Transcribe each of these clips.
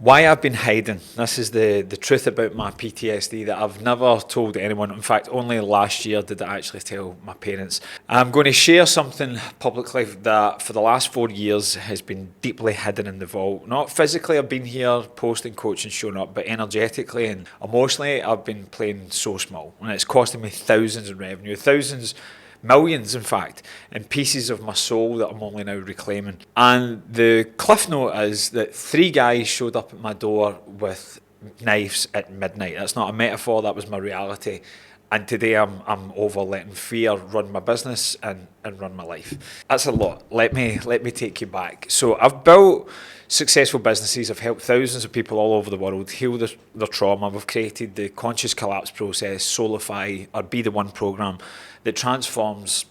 Why I've been hiding. This is the truth about my PTSD that I've never told anyone. In fact, only last year did I actually tell my parents. I'm going to share something publicly that for the last 4 years has been deeply hidden in the vault. Not physically, I've been here posting, coaching, showing up, but energetically and emotionally, I've been playing so small. And it's costing me thousands in revenue, thousands, millions in fact, in pieces of my soul that I'm only now reclaiming. And the cliff note is that 3 guys showed up at my door with knives at midnight. That's not a metaphor, that was my reality. And today I'm over letting fear run my business and run my life. That's a lot. Let me take you back. So I've built successful businesses. I've helped thousands of people all over the world heal their trauma. We've created the Conscious Collapse Process, Soulify, or Be the One program that transforms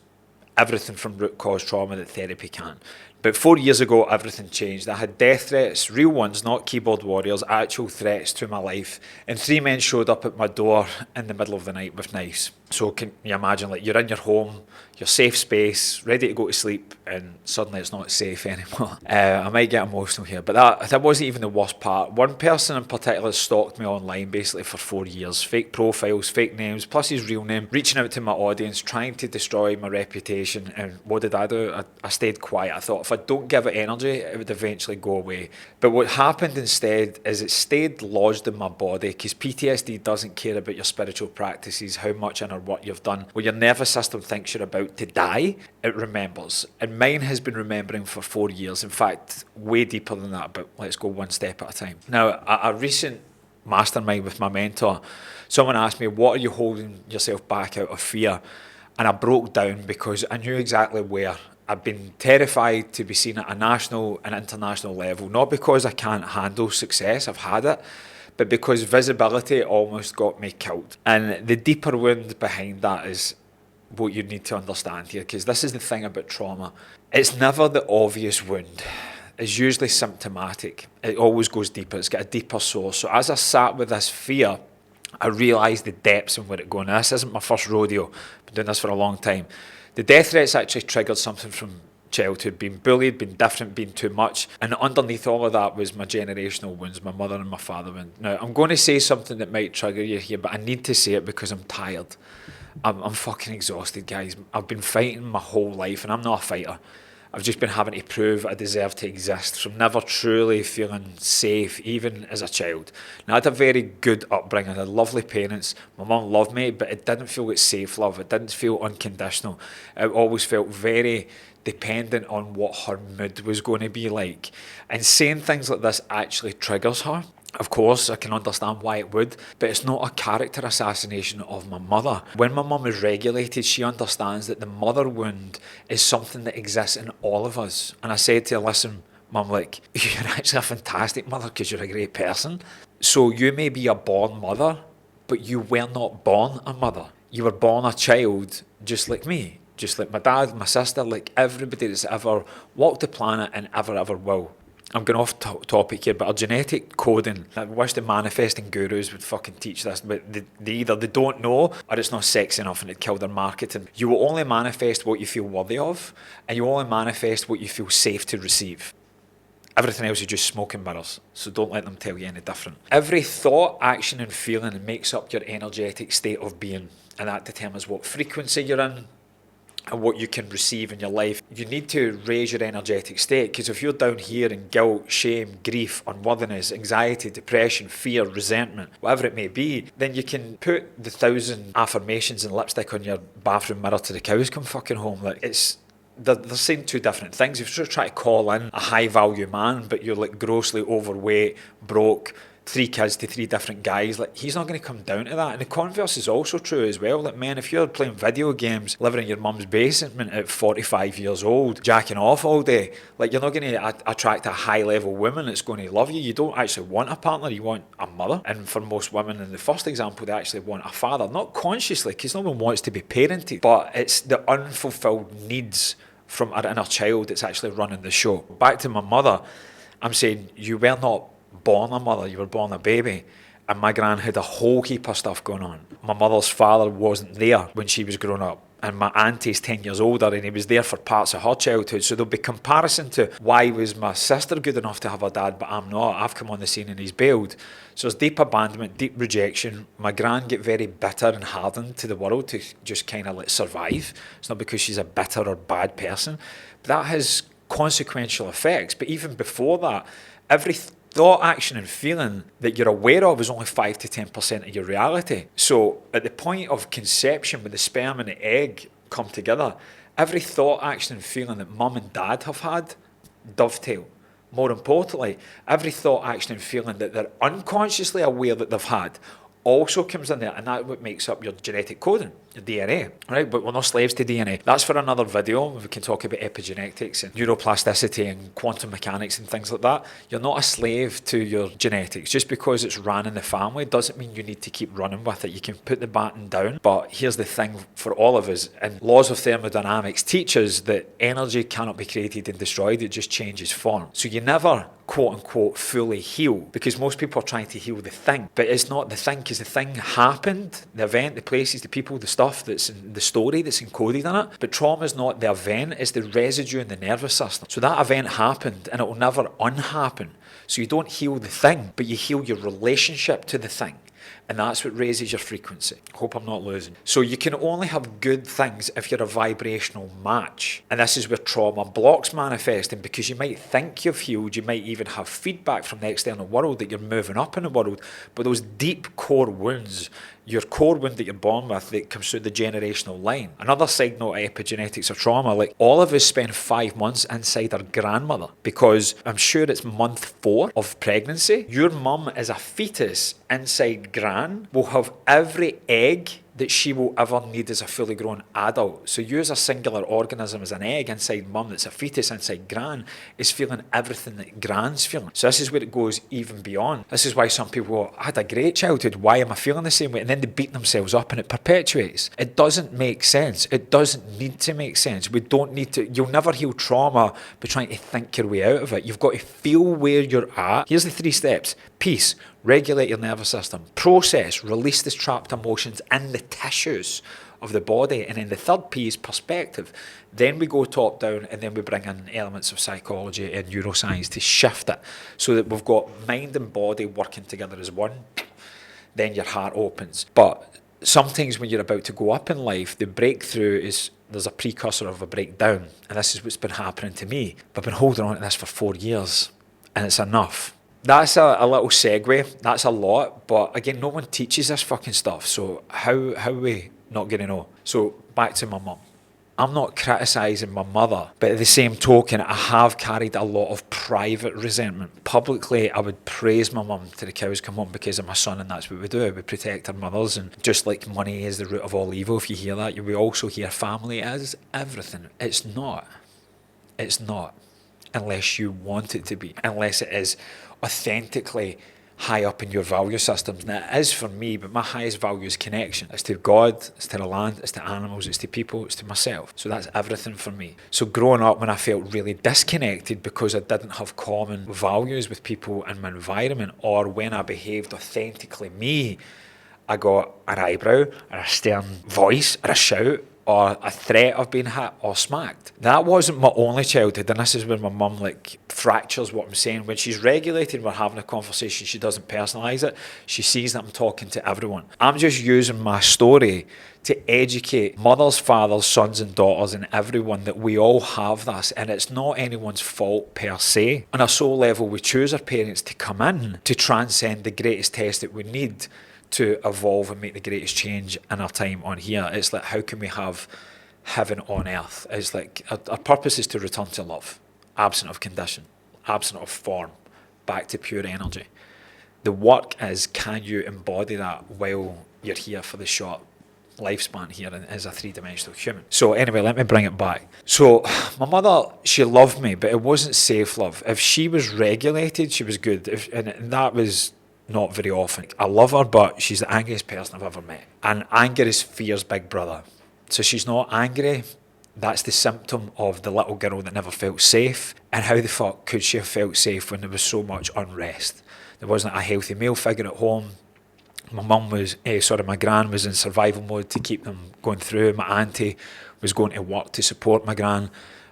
everything from root cause trauma that therapy can. But 4 years ago, everything changed. I had death threats, real ones, not keyboard warriors, actual threats to my life. And 3 men showed up at my door in the middle of the night with knives. So can you imagine, like, you're in your home, your safe space, ready to go to sleep, and suddenly it's not safe anymore. I might get emotional here, but that wasn't even the worst part. One person in particular stalked me online basically for 4 years. Fake profiles, fake names, plus his real name, reaching out to my audience, trying to destroy my reputation. And what did I do? I stayed quiet. I thought if I don't give it energy, it would eventually go away. But what happened instead is it stayed lodged in my body, because PTSD doesn't care about your spiritual practices, how much inner work you've done. When your nervous system thinks you're about to die, it remembers. And mine has been remembering for 4 years. In fact, way deeper than that, but let's go one step at a time. Now, a recent mastermind with my mentor, someone asked me, what are you holding yourself back out of fear? And I broke down because I knew exactly where. I've been terrified to be seen at a national and international level, not because I can't handle success, I've had it, but because visibility almost got me killed. And the deeper wound behind that is what you need to understand here, because this is the thing about trauma. It's never the obvious wound. It's usually symptomatic. It always goes deeper. It's got a deeper source. So as I sat with this fear, I realised the depths and where it going. Now, this isn't my first rodeo. I've been doing this for a long time. The death threats actually triggered something from childhood, being bullied, being different, being too much. And underneath all of that was my generational wounds, my mother and my father wound. Now, I'm going to say something that might trigger you here, but I need to say it because I'm tired. I'm fucking exhausted, guys. I've been fighting my whole life, and I'm not a fighter. I've just been having to prove I deserve to exist, from never truly feeling safe, even as a child. Now, I had a very good upbringing. I had lovely parents. My mum loved me, but it didn't feel like safe love. It didn't feel unconditional. It always felt very dependent on what her mood was going to be like. And saying things like this actually triggers her. Of course, I can understand why it would, but it's not a character assassination of my mother. When my mum is regulated, she understands that the mother wound is something that exists in all of us. And I said to her, listen, Mum, like, you're actually a fantastic mother because you're a great person. So you may be a born mother, but you were not born a mother. You were born a child just like me, just like my dad, my sister, like everybody that's ever walked the planet and ever will. I'm going off topic here, but our genetic coding, I wish the manifesting gurus would fucking teach this, but they either they don't know or it's not sexy enough and it killed their marketing. You will only manifest what you feel worthy of, and you only manifest what you feel safe to receive. Everything else is just smoke and mirrors, so don't let them tell you any different. Every thought, action and feeling makes up your energetic state of being, and that determines what frequency you're in and what you can receive in your life. You need to raise your energetic state, because if you're down here in guilt, shame, grief, unworthiness, anxiety, depression, fear, resentment, whatever it may be, then you can put the 1,000 affirmations and lipstick on your bathroom mirror to the cows come fucking home. Like, they're saying two different things. If you try to call in a high value man, but you're like grossly overweight, broke, 3 kids to 3 different guys, like, he's not going to come down to that. And the converse is also true as well. Like, man, if you're playing video games, living in your mum's basement at 45 years old, jacking off all day, like, you're not going to attract a high level woman that's going to love you. You don't actually want a partner, you want a mother. And for most women in the first example, they actually want a father, not consciously, because no one wants to be parented, but it's the unfulfilled needs from our inner child that's actually running the show. Back to my mother, I'm saying you were not born a mother, you were born a baby. And my gran had a whole heap of stuff going on. My mother's father wasn't there when she was growing up. and my auntie's 10 years older, and he was there for parts of her childhood. So there'll be comparison to why was my sister good enough to have a dad, but I'm not. I've come on the scene and he's bailed. So there's deep abandonment, deep rejection. My gran get very bitter and hardened to the world to just kind of like survive. It's not because she's a bitter or bad person, but that has consequential effects. But even before that, every thought, action and feeling that you're aware of is only 5 to 10% of your reality. So at the point of conception, when the sperm and the egg come together, every thought, action and feeling that mum and dad have had dovetail. More importantly, every thought, action and feeling that they're unconsciously aware that they've had also comes in there, and that's what makes up your genetic coding, your DNA, right? But we're not slaves to DNA. That's for another video. We can talk about epigenetics and neuroplasticity and quantum mechanics and things like that. You're not a slave to your genetics. Just because it's ran in the family doesn't mean you need to keep running with it. You can put the baton down. But here's the thing for all of us, and laws of thermodynamics teach us that energy cannot be created and destroyed. It just changes form. So you never quote unquote fully heal, because most people are trying to heal the thing, but it's not the thing, because the thing happened, the event, the places, the people, the stuff that's in the story that's encoded in it. But trauma is not the event, it's the residue in the nervous system. So that event happened and it will never unhappen. So you don't heal the thing, but you heal your relationship to the thing. And that's what raises your frequency. Hope I'm not losing. So you can only have good things if you're a vibrational match. And this is where trauma blocks manifesting, because you might think you've healed, you might even have feedback from the external world that you're moving up in the world, but those deep core wounds, your core wound that you're born with, that comes through the generational line. Another side note of epigenetics of trauma, like all of us spend 5 months inside our grandmother, because I'm sure it's month 4 of pregnancy. Your mum as a fetus inside gran will have every egg that she will ever need as a fully grown adult. So you as a singular organism, as an egg inside mum that's a fetus inside gran, is feeling everything that gran's feeling. So this is where it goes even beyond. This is why some people go, I had a great childhood, why am I feeling the same way? And then they beat themselves up and it perpetuates. It doesn't make sense. It doesn't need to make sense. We don't need to, you'll never heal trauma by trying to think your way out of it. You've got to feel where you're at. Here's the 3 steps. Peace, regulate your nervous system. Process, release the trapped emotions in the tissues of the body. And then the 3rd P is perspective. Then we go top down, and then we bring in elements of psychology and neuroscience to shift it, so that we've got mind and body working together as one. Then your heart opens. But sometimes when you're about to go up in life, the breakthrough is, there's a precursor of a breakdown. And this is what's been happening to me. I've been holding on to this for 4 years, and it's enough. That's a little segue. That's a lot. But again, no one teaches this fucking stuff. So how are we not going to know? So back to my mum. I'm not criticising my mother, but at the same token, I have carried a lot of private resentment. Publicly, I would praise my mum till the cows come home because of my son, and that's what we do. We protect our mothers, and just like money is the root of all evil, if you hear that, we also hear family is everything. It's not. It's not. Unless you want it to be. Unless it is authentically high up in your value systems. And it is for me, but my highest value is connection. It's to God, it's to the land, it's to animals, it's to people, it's to myself. So that's everything for me. So growing up, when I felt really disconnected because I didn't have common values with people in my environment, or when I behaved authentically me, I got an eyebrow or a stern voice or a shout or a threat of being hit or smacked. That wasn't my only childhood, and this is when my mum fractures what I'm saying. When she's regulated, we're having a conversation, she doesn't personalise it. She sees that I'm talking to everyone. I'm just using my story to educate mothers, fathers, sons and daughters and everyone that we all have this, and it's not anyone's fault per se. On a soul level, we choose our parents to come in to transcend the greatest test that we need to evolve and make the greatest change in our time on here. It's like, how can we have heaven on earth? It's like, our purpose is to return to love, absent of condition, absent of form, back to pure energy. The work is, can you embody that while you're here for the short lifespan here as a 3-dimensional human? So anyway, let me bring it back. So my mother, she loved me, but it wasn't safe love. If she was regulated, she was good. And that was not very often. I love her, but she's the angriest person I've ever met. And anger is fear's big brother. So she's not angry. That's the symptom of the little girl that never felt safe. And how the fuck could she have felt safe when there was so much unrest? There wasn't a healthy male figure at home. My gran was in survival mode to keep them going through. My auntie was going to work to support my gran.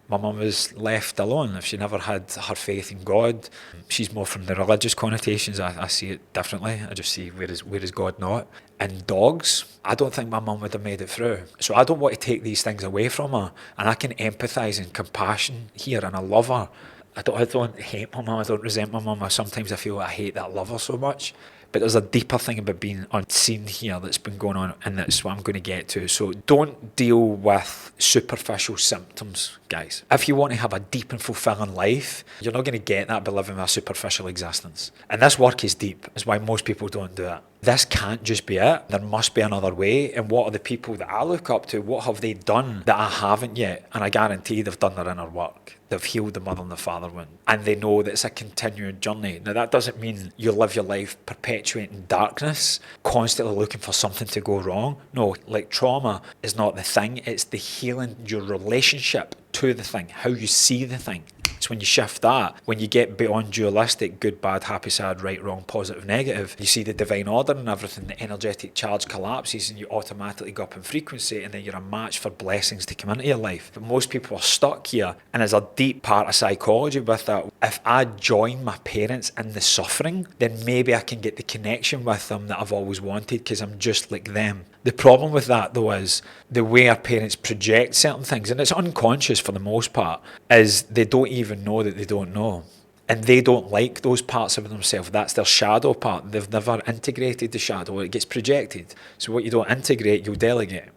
My mum was left alone. If she never had her faith in God, she's more from the religious connotations. I see it differently. I just see where is God not. And dogs, I don't think my mum would have made it through. So I don't want to take these things away from her. And I can empathise and compassion here, and I love her. I don't hate my mum. I don't resent my mum. Sometimes I feel I hate that I love her so much. But there's a deeper thing about being unseen here that's been going on, and that's what I'm going to get to. So don't deal with superficial symptoms, guys. If you want to have a deep and fulfilling life, you're not going to get that by living a superficial existence. And this work is deep. That's why most people don't do it. This can't just be it. There must be another way. And what are the people that I look up to? What have they done that I haven't yet? And I guarantee they've done their inner work. They've healed the mother and the father wound. And they know that it's a continuing journey. Now, that doesn't mean you live your life perpetuating darkness, constantly looking for something to go wrong. No, like trauma is not the thing. It's the healing, your relationship to the thing, how you see the thing. It's when you shift that, when you get beyond dualistic, good, bad, happy, sad, right, wrong, positive, negative, you see the divine order and everything, the energetic charge collapses and you automatically go up in frequency, and then you're a match for blessings to come into your life. But most people are stuck here, and there's a deep part of psychology with that. If I join my parents in the suffering, then maybe I can get the connection with them that I've always wanted because I'm just like them. The problem with that, though, is the way our parents project certain things, and it's unconscious for the most part, is they don't even know that they don't know. And they don't like those parts of themselves. That's their shadow part. They've never integrated the shadow. It gets projected. So what you don't integrate, you'll delegate.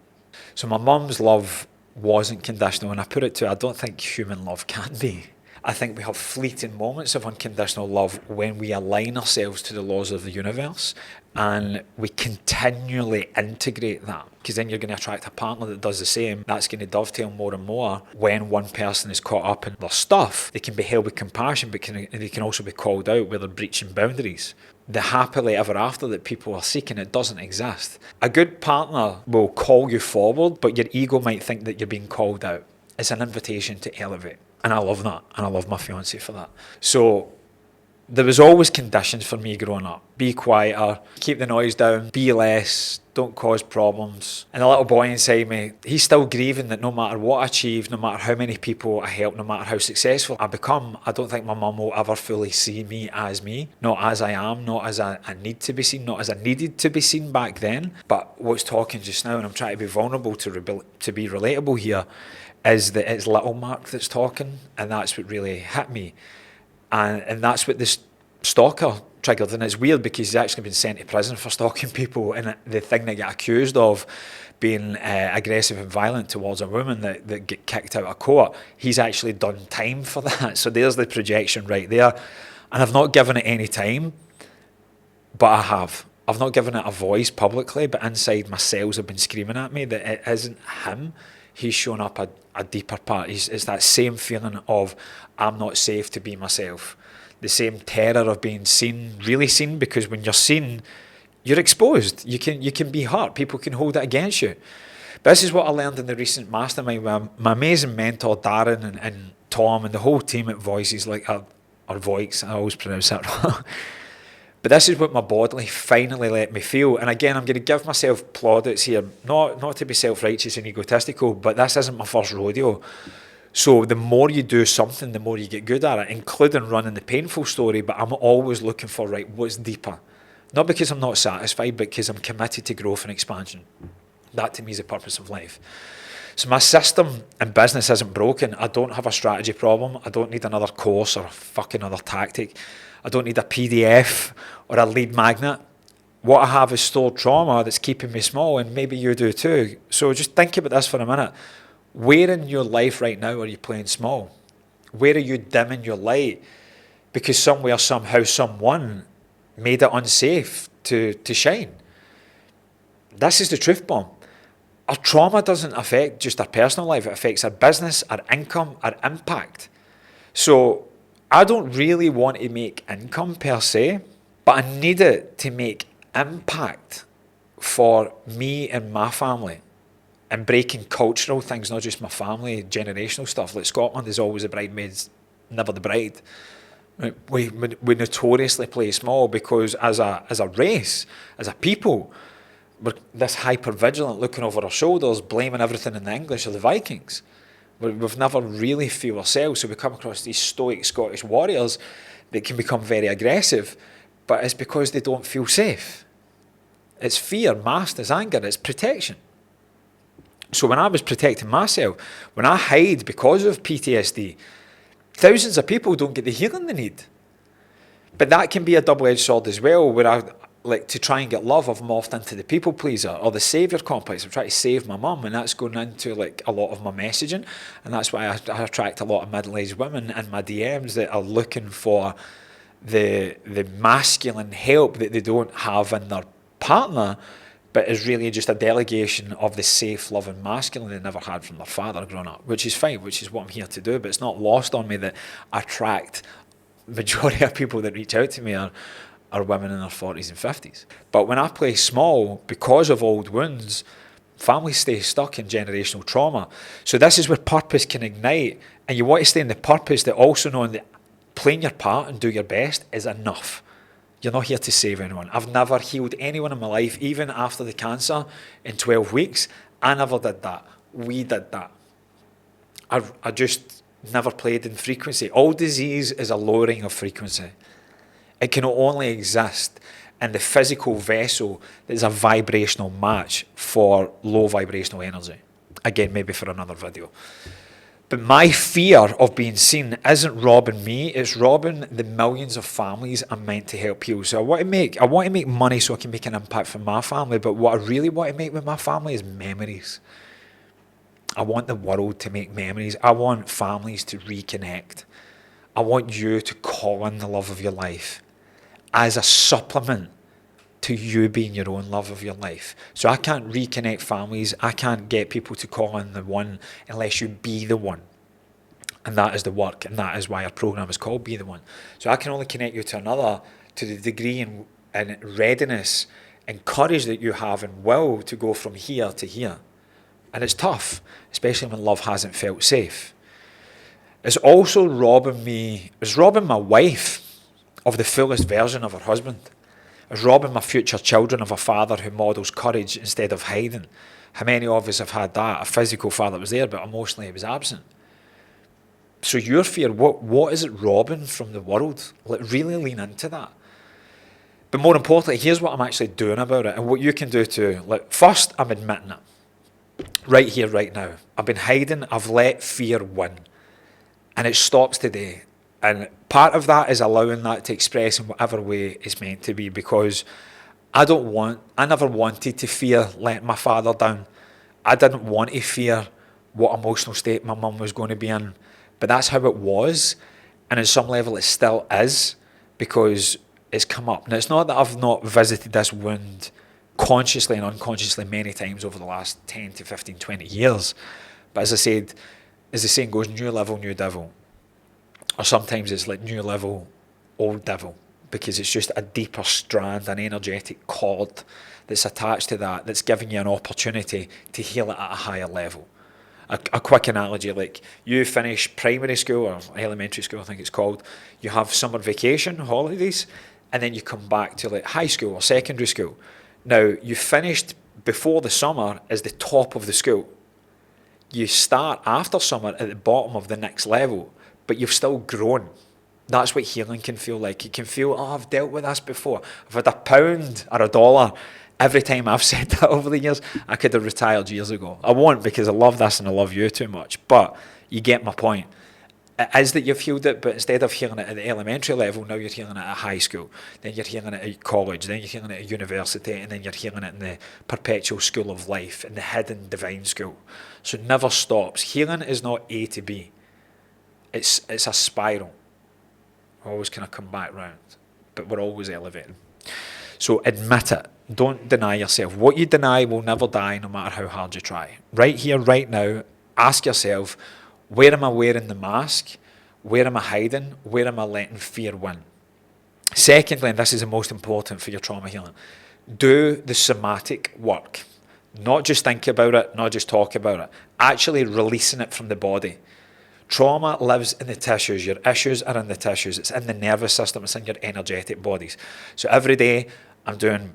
So my mum's love wasn't conditional, and I put it to her, I don't think human love can be. I think we have fleeting moments of unconditional love when we align ourselves to the laws of the universe and we continually integrate that, because then you're going to attract a partner that does the same. That's going to dovetail more and more. When one person is caught up in their stuff, they can be held with compassion, but they can also be called out where they're breaching boundaries. The happily ever after that people are seeking, it doesn't exist. A good partner will call you forward, but your ego might think that you're being called out. It's an invitation to elevate. And I love that. And I love my fiancée for that. So there was always conditions for me growing up. Be quieter, keep the noise down, be less, don't cause problems. And the little boy inside me, he's still grieving that no matter what I achieve, no matter how many people I help, no matter how successful I become, I don't think my mum will ever fully see me. Not as I am, not as I need to be seen, not as I needed to be seen back then. But what's talking just now, and I'm trying to be vulnerable to be relatable here, is that it's little Mark that's talking, and that's what really hit me. And that's what this stalker triggered. And it's weird because he's actually been sent to prison for stalking people, and the thing they get accused of being aggressive and violent towards a woman that get kicked out of court, he's actually done time for that. So there's the projection right there. And I've not given it any time, but I have. I've not given it a voice publicly, but inside my cells have been screaming at me that it isn't him. He's shown up a deeper part. It's that same feeling of I'm not safe to be myself. The same terror of being seen, really seen, because when you're seen, you're exposed. You can be hurt. People can hold it against you. But this is what I learned in the recent mastermind with my amazing mentor, Darren, and Tom, and the whole team at Voices, or Voice, I always pronounce that wrong. But this is what my body finally let me feel. And again, I'm going to give myself plaudits here, not to be self-righteous and egotistical, but this isn't my first rodeo. So the more you do something, the more you get good at it, including running the painful story. But I'm always looking for, right, what's deeper? Not because I'm not satisfied, but because I'm committed to growth and expansion. That to me is the purpose of life. So my system and business isn't broken. I don't have a strategy problem. I don't need another course or a fucking other tactic. I don't need a PDF or a lead magnet. What I have is stored trauma that's keeping me small, and maybe you do too. So just think about this for a minute. Where in your life right now are you playing small? Where are you dimming your light? Because somewhere, somehow, someone made it unsafe to shine. This is the truth bomb. Our trauma doesn't affect just our personal life. It affects our business, our income, our impact. So I don't really want to make income per se, but I need it to make impact for me and my family, and breaking cultural things, not just my family, generational stuff. Like Scotland is always the bridesmaids, never the bride. Right? We notoriously play small because as a race, as a people, we're this hyper-vigilant, looking over our shoulders, blaming everything in the English or the Vikings. We've never really feel ourselves, so we come across these stoic Scottish warriors that can become very aggressive, but it's because they don't feel safe. It's fear masked as anger, it's protection. So when I was protecting myself, when I hide because of PTSD, thousands of people don't get the healing they need. But that can be a double-edged sword as well, where I, like, to try and get love, I've morphed into the people pleaser or the saviour complex. I'm trying to save my mum, and that's going into like a lot of my messaging, and that's why I attract a lot of middle-aged women in my DMs that are looking for the masculine help that they don't have in their partner, but is really just a delegation of the safe, loving masculine they never had from their father growing up, which is fine, which is what I'm here to do. But it's not lost on me that I attract majority of people that reach out to me are women in their 40s and 50s. But when I play small, because of old wounds, families stay stuck in generational trauma. So this is where purpose can ignite, and you want to stay in the purpose that also knowing that playing your part and do your best is enough. You're not here to save anyone. I've never healed anyone in my life, even after the cancer in 12 weeks. I never did that. We did that. I just never played in frequency. All disease is a lowering of frequency. It can only exist in the physical vessel that is a vibrational match for low vibrational energy. Again, maybe for another video. But my fear of being seen isn't robbing me, it's robbing the millions of families I'm meant to help heal. So I want to make money so I can make an impact for my family, but what I really want to make with my family is memories. I want the world to make memories. I want families to reconnect. I want you to call in the love of your life as a supplement to you being your own love of your life. So I can't reconnect families. I can't get people to call in the one unless you be the one. And that is the work, and that is why our program is called Be the One. So I can only connect you to another to the degree and readiness and courage that you have and will to go from here to here. And it's tough, especially when love hasn't felt safe. It's also robbing my wife of the fullest version of her husband. It's robbing my future children of a father who models courage instead of hiding. How many of us have had that? A physical father was there, but emotionally he was absent. So your fear, what is it robbing from the world? Like, really lean into that. But more importantly, here's what I'm actually doing about it and what you can do too. Like, first, I'm admitting it. Right here, right now. I've been hiding. I've let fear win. And it stops today. And part of that is allowing that to express in whatever way it's meant to be, because I never wanted to fear letting my father down. I didn't want to fear what emotional state my mum was going to be in. But that's how it was. And at some level it still is, because it's come up. Now, it's not that I've not visited this wound consciously and unconsciously many times over the last 10 to 15, 20 years. But as I said, as the saying goes, new level, new devil. Or sometimes it's like new level, old devil, because it's just a deeper strand, an energetic cord that's attached to that, that's giving you an opportunity to heal it at a higher level. A quick analogy, like you finish primary school or elementary school, I think it's called, you have summer vacation, holidays, and then you come back to like high school or secondary school. Now, you finished before the summer as the top of the school. You start after summer at the bottom of the next level, but you've still grown. That's what healing can feel like. It can feel, oh, I've dealt with this before. I've had £1 or $1 every time I've said that over the years. I could have retired years ago. I won't, because I love this and I love you too much. But you get my point. It is that you've healed it, but instead of healing it at the elementary level, now you're healing it at high school. Then you're healing it at college. Then you're healing it at university. And then you're healing it in the perpetual school of life, in the hidden divine school. So it never stops. Healing is not A to B. It's a spiral. We always kind of come back round, but we're always elevating. So admit it. Don't deny yourself. What you deny will never die, no matter how hard you try. Right here, right now, ask yourself, where am I wearing the mask? Where am I hiding? Where am I letting fear win? Secondly, and this is the most important for your trauma healing, do the somatic work. Not just think about it, not just talk about it. Actually releasing it from the body. Trauma lives in the tissues. Your issues are in the tissues. It's in the nervous system. It's in your energetic bodies. So every day I'm doing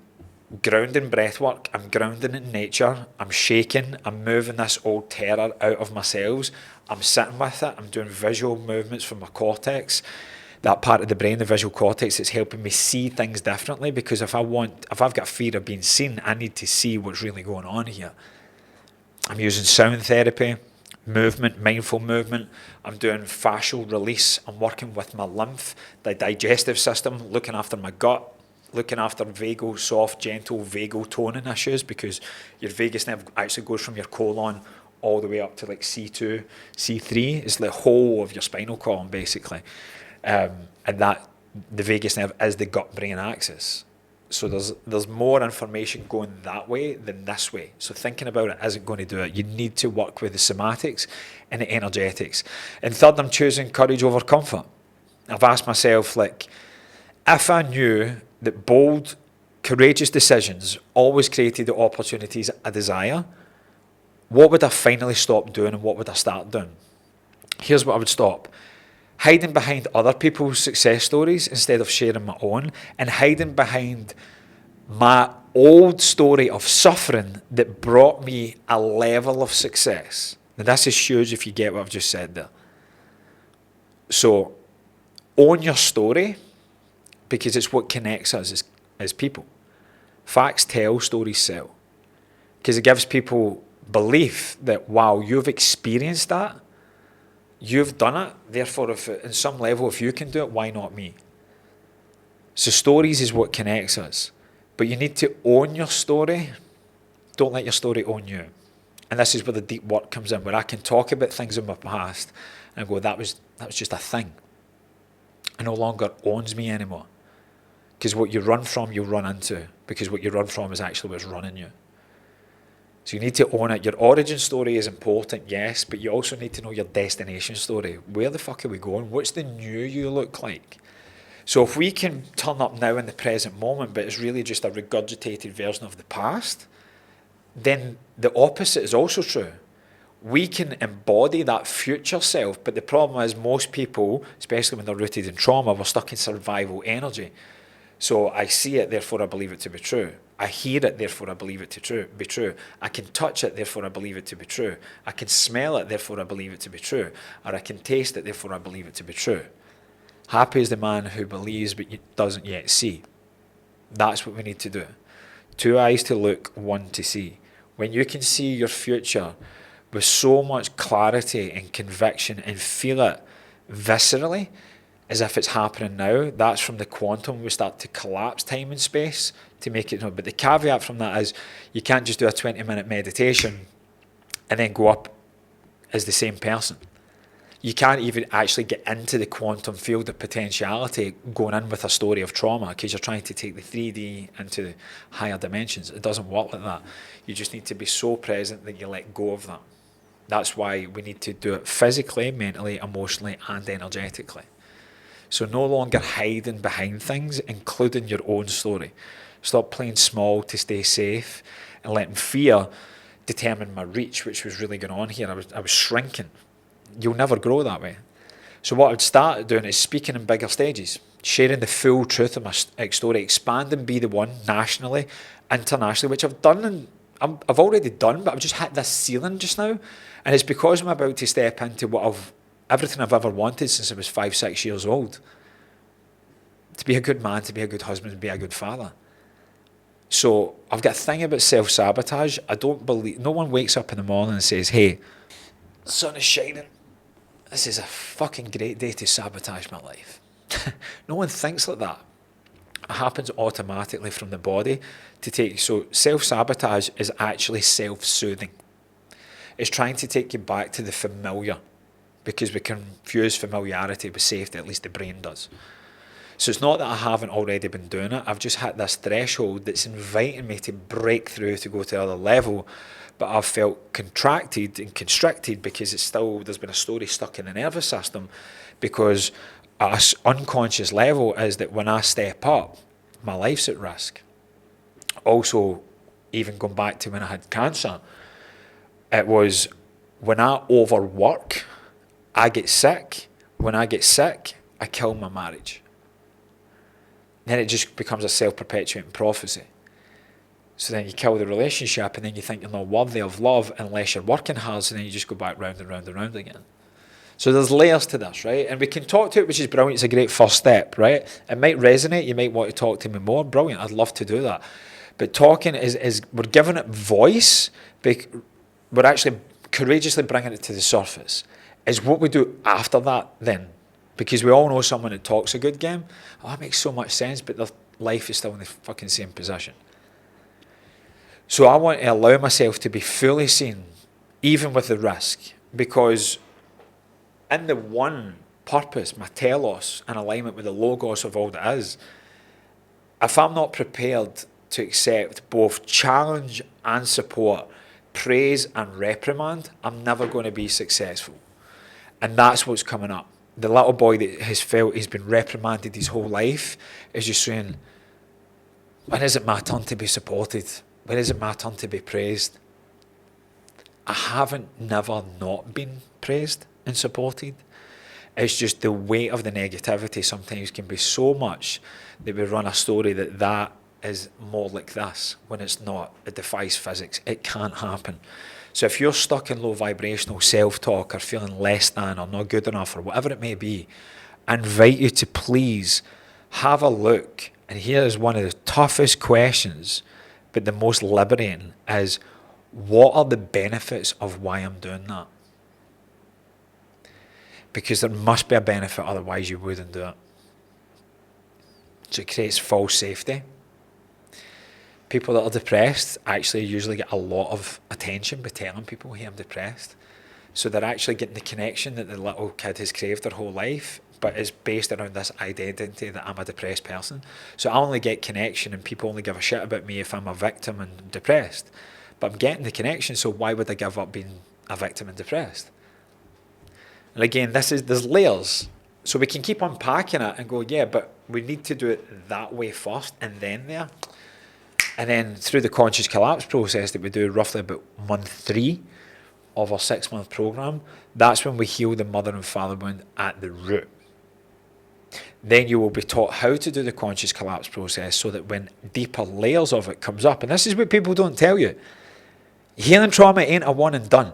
grounding breath work. I'm grounding in nature. I'm shaking. I'm moving this old terror out of my cells. I'm sitting with it. I'm doing visual movements from my cortex. That part of the brain, the visual cortex, it's helping me see things differently, because if I've got fear of being seen, I need to see what's really going on here. I'm using sound therapy, movement, mindful movement. I'm doing fascial release. I'm working with my lymph, the digestive system, looking after my gut, looking after vagal, soft, gentle vagal toning issues, because your vagus nerve actually goes from your colon all the way up to like C2, C3. It's the whole of your spinal column, basically. And that the vagus nerve is the gut-brain axis. So there's more information going that way than this way. So thinking about it isn't going to do it. You need to work with the somatics and the energetics. And third, I'm choosing courage over comfort. I've asked myself, like, if I knew that bold, courageous decisions always created the opportunities I desire, what would I finally stop doing and what would I start doing? Here's what I would stop. Hiding behind other people's success stories instead of sharing my own, and hiding behind my old story of suffering that brought me a level of success. Now this is huge if you get what I've just said there. So own your story, because it's what connects us as people. Facts tell, stories sell. Because it gives people belief that, wow, you've experienced that. You've done it, therefore, if in some level, if you can do it, why not me? So stories is what connects us. But you need to own your story. Don't let your story own you. And this is where the deep work comes in, where I can talk about things in my past and go, that was just a thing. It no longer owns me anymore. Because what you run from, you'll run into. Because what you run from is actually what's running you. So you need to own it. Your origin story is important, yes, but you also need to know your destination story. Where the fuck are we going? What's the new you look like? So if we can turn up now in the present moment, but it's really just a regurgitated version of the past, then the opposite is also true. We can embody that future self, but the problem is most people, especially when they're rooted in trauma, we're stuck in survival energy. So I see it, therefore I believe it to be true. I hear it, therefore I believe it to be true. I can touch it, therefore I believe it to be true. I can smell it, therefore I believe it to be true. Or I can taste it, therefore I believe it to be true. Happy is the man who believes but doesn't yet see. That's what we need to do. 2 eyes to look, 1 to see. When you can see your future with so much clarity and conviction and feel it viscerally, as if it's happening now, that's from the quantum. We start to collapse time and space to make it. But the caveat from that is you can't just do a 20-minute meditation and then go up as the same person. You can't even actually get into the quantum field of potentiality going in with a story of trauma, because you're trying to take the 3D into the higher dimensions. It doesn't work like that. You just need to be so present that you let go of that. That's why we need to do it physically, mentally, emotionally, and energetically. So no longer hiding behind things, including your own story. Stop playing small to stay safe and letting fear determine my reach, which was really going on here. I was shrinking. You'll never grow that way. So what I would start doing is speaking in bigger stages, sharing the full truth of my story, expand and be the one nationally, internationally, which I've done and I've already done, but I've just hit this ceiling just now. And it's because I'm about to step into everything I've ever wanted since I was 5-6 years old. To be a good man, to be a good husband, to be a good father. So I've got a thing about self-sabotage. I don't believe, no one wakes up in the morning and says, hey, the sun is shining. This is a fucking great day to sabotage my life. No one thinks like that. It happens automatically from the body to take. So self-sabotage is actually self-soothing. It's trying to take you back to the familiar, because we confuse familiarity with safety, at least the brain does. So it's not that I haven't already been doing it. I've just hit this threshold that's inviting me to break through to go to the other level, but I've felt contracted and constricted because there's been a story stuck in the nervous system, because at an unconscious level is that when I step up, my life's at risk. Also, even going back to when I had cancer, it was when I overwork, I get sick. When I get sick, I kill my marriage. Then it just becomes a self-perpetuating prophecy. So then you kill the relationship, and then you think you're not worthy of love unless you're working hard, so then you just go back round and round and round again. So there's layers to this, right? And we can talk to it, which is brilliant. It's a great first step, right? It might resonate. You might want to talk to me more. Brilliant. I'd love to do that. But talking is we're giving it voice. We're actually courageously bringing it to the surface. Is what we do after that then. Because we all know someone that talks a good game. Oh, that makes so much sense, but their life is still in the fucking same position. So I want to allow myself to be fully seen, even with the risk. Because in the one purpose, my telos, in alignment with the logos of all that is, if I'm not prepared to accept both challenge and support, praise and reprimand, I'm never going to be successful. And that's what's coming up. The little boy that has felt he's been reprimanded his whole life is just saying, when is it my turn to be supported? When is it my turn to be praised? I haven't never not been praised and supported. It's just the weight of the negativity sometimes can be so much that we run a story that is more like this when it's not. It defies physics. It can't happen. So if you're stuck in low vibrational self-talk or feeling less than or not good enough or whatever it may be, I invite you to please have a look. And here is one of the toughest questions, but the most liberating, is what are the benefits of why I'm doing that? Because there must be a benefit, otherwise you wouldn't do it. So it creates false safety. People that are depressed actually usually get a lot of attention by telling people, hey, I'm depressed. So they're actually getting the connection that the little kid has craved their whole life, but it's based around this identity that I'm a depressed person. So I only get connection and people only give a shit about me if I'm a victim and depressed. But I'm getting the connection, so why would I give up being a victim and depressed? And again, there's layers. So we can keep unpacking it and go, yeah, but we need to do it that way first and then there. And then through the conscious collapse process that we do roughly about month 3 of our 6-month program, that's when we heal the mother and father wound at the root. Then you will be taught how to do the conscious collapse process so that when deeper layers of it comes up, and this is what people don't tell you, healing trauma ain't a one and done.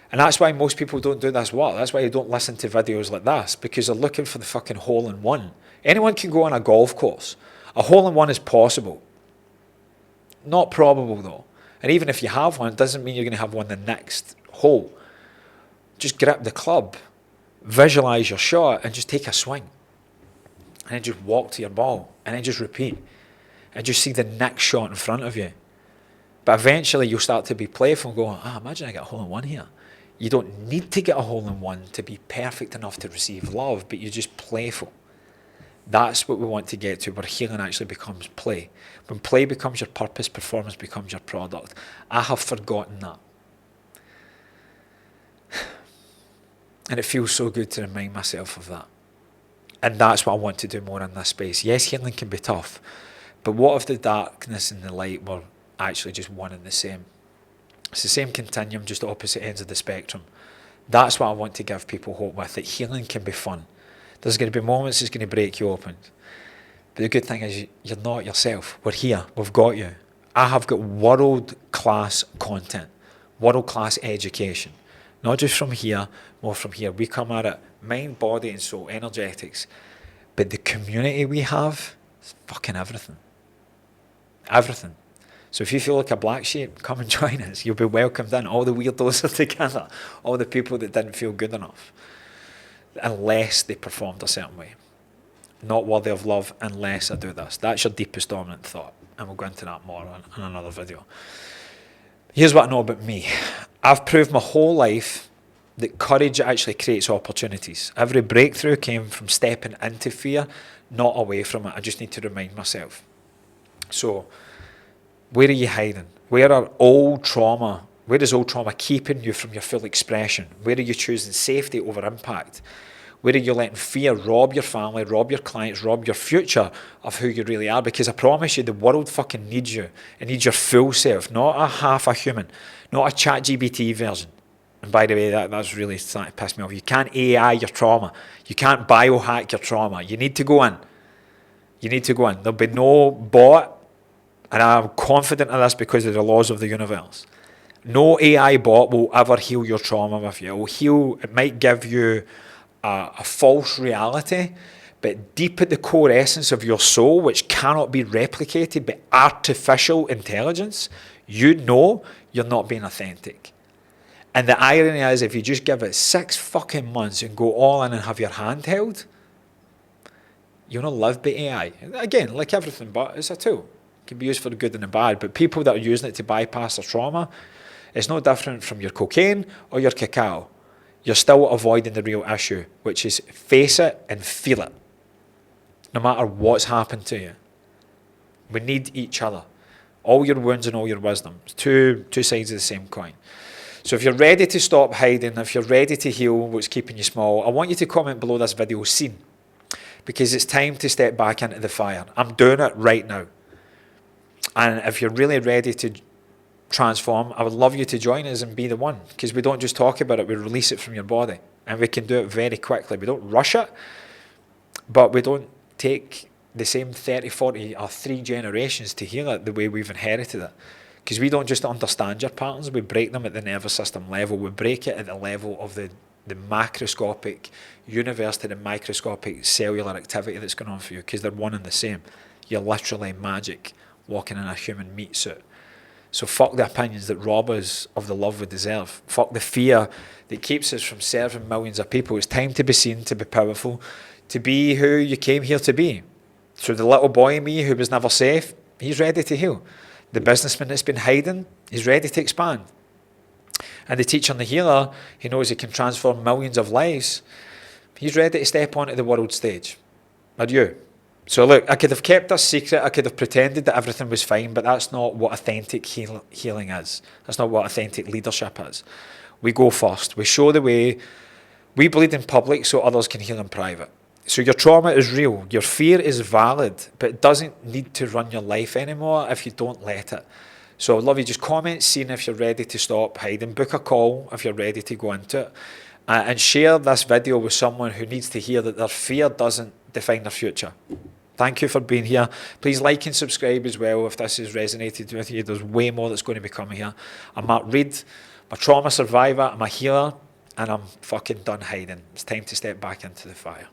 And that's why most people don't do this work. That's why you don't listen to videos like this, because they're looking for the fucking hole in one. Anyone can go on a golf course. A hole in one is possible. Not probable though. And even if you have one, it doesn't mean you're going to have one the next hole. Just grip the club, visualize your shot, and just take a swing. And then just walk to your ball, and then just repeat. And just see the next shot in front of you. But eventually you'll start to be playful and go, imagine I get a hole in one here. You don't need to get a hole in one to be perfect enough to receive love, but you're just playful. That's what we want to get to, where healing actually becomes play. When play becomes your purpose, performance becomes your product. I have forgotten that. And it feels so good to remind myself of that. And that's what I want to do more in this space. Yes, healing can be tough, but what if the darkness and the light were actually just one and the same? It's the same continuum, just opposite ends of the spectrum. That's what I want to give people hope with, that healing can be fun. There's going to be moments it's going to break you open. But the good thing is you're not yourself. We're here. We've got you. I have got world-class content, world-class education. Not just from here, more from here. We come at it mind, body and soul, energetics. But the community we have is fucking everything. Everything. So if you feel like a black sheep, come and join us. You'll be welcomed in. All the weirdos are together. All the people that didn't feel good enough. Unless they performed a certain way. Not worthy of love unless I do this. That's your deepest dominant thought. And we'll go into that more in another video. Here's what I know about me. I've proved my whole life that courage actually creates opportunities. Every breakthrough came from stepping into fear, not away from it. I just need to remind myself. So, where are you hiding? Where is old trauma keeping you from your full expression? Where are you choosing safety over impact? Where are you letting fear rob your family, rob your clients, rob your future of who you really are? Because I promise you, the world fucking needs you. It needs your full self, not a half a human, not a ChatGPT version, And by the way, that's really starting to piss me off. You can't AI your trauma. You can't biohack your trauma. You need to go in. You need to go in. There'll be no bot, and I'm confident of this because of the laws of the universe. No AI bot will ever heal your trauma with you. It might give you a false reality, but deep at the core essence of your soul, which cannot be replicated by artificial intelligence, you know you're not being authentic. And the irony is, if you just give it 6 fucking months and go all in and have your hand held, you'll not live by AI. Again, like everything, but it's a tool. It can be used for the good and the bad. But people that are using it to bypass their trauma, it's no different from your cocaine or your cacao. You're still avoiding the real issue, which is face it and feel it, no matter what's happened to you. We need each other. All your wounds and all your wisdom. It's two sides of the same coin. So if you're ready to stop hiding, if you're ready to heal what's keeping you small, I want you to comment below this video, scene, because it's time to step back into the fire. I'm doing it right now. And if you're really ready to transform, I would love you to join us and be the one, because we don't just talk about it, we release it from your body, and we can do it very quickly. We don't rush it, but we don't take the same 30, 40 or 3 generations to heal it the way we've inherited it. Because we don't just understand your patterns, we break them at the nervous system level. We break it at the level of the macroscopic universe to the microscopic cellular activity that's going on for you, because they're one and the same. You're literally magic walking in a human meat suit. So fuck the opinions that rob us of the love we deserve. Fuck the fear that keeps us from serving millions of people. It's time to be seen, to be powerful, to be who you came here to be. So the little boy in me who was never safe, he's ready to heal. The businessman that's been hiding, he's ready to expand. And the teacher and the healer, he knows he can transform millions of lives. He's ready to step onto the world stage. Are you? So look, I could have kept this secret, I could have pretended that everything was fine, but that's not what authentic healing is. That's not what authentic leadership is. We go first, we show the way, we bleed in public so others can heal in private. So your trauma is real, your fear is valid, but it doesn't need to run your life anymore if you don't let it. So I'd love you, just comment, scene if you're ready to stop hiding, book a call if you're ready to go into it, and share this video with someone who needs to hear that their fear doesn't define their future. Thank you for being here. Please like and subscribe as well if this has resonated with you. There's way more that's going to be coming here. I'm Mark Reid, I'm a trauma survivor, I'm a healer, and I'm fucking done hiding. It's time to step back into the fire.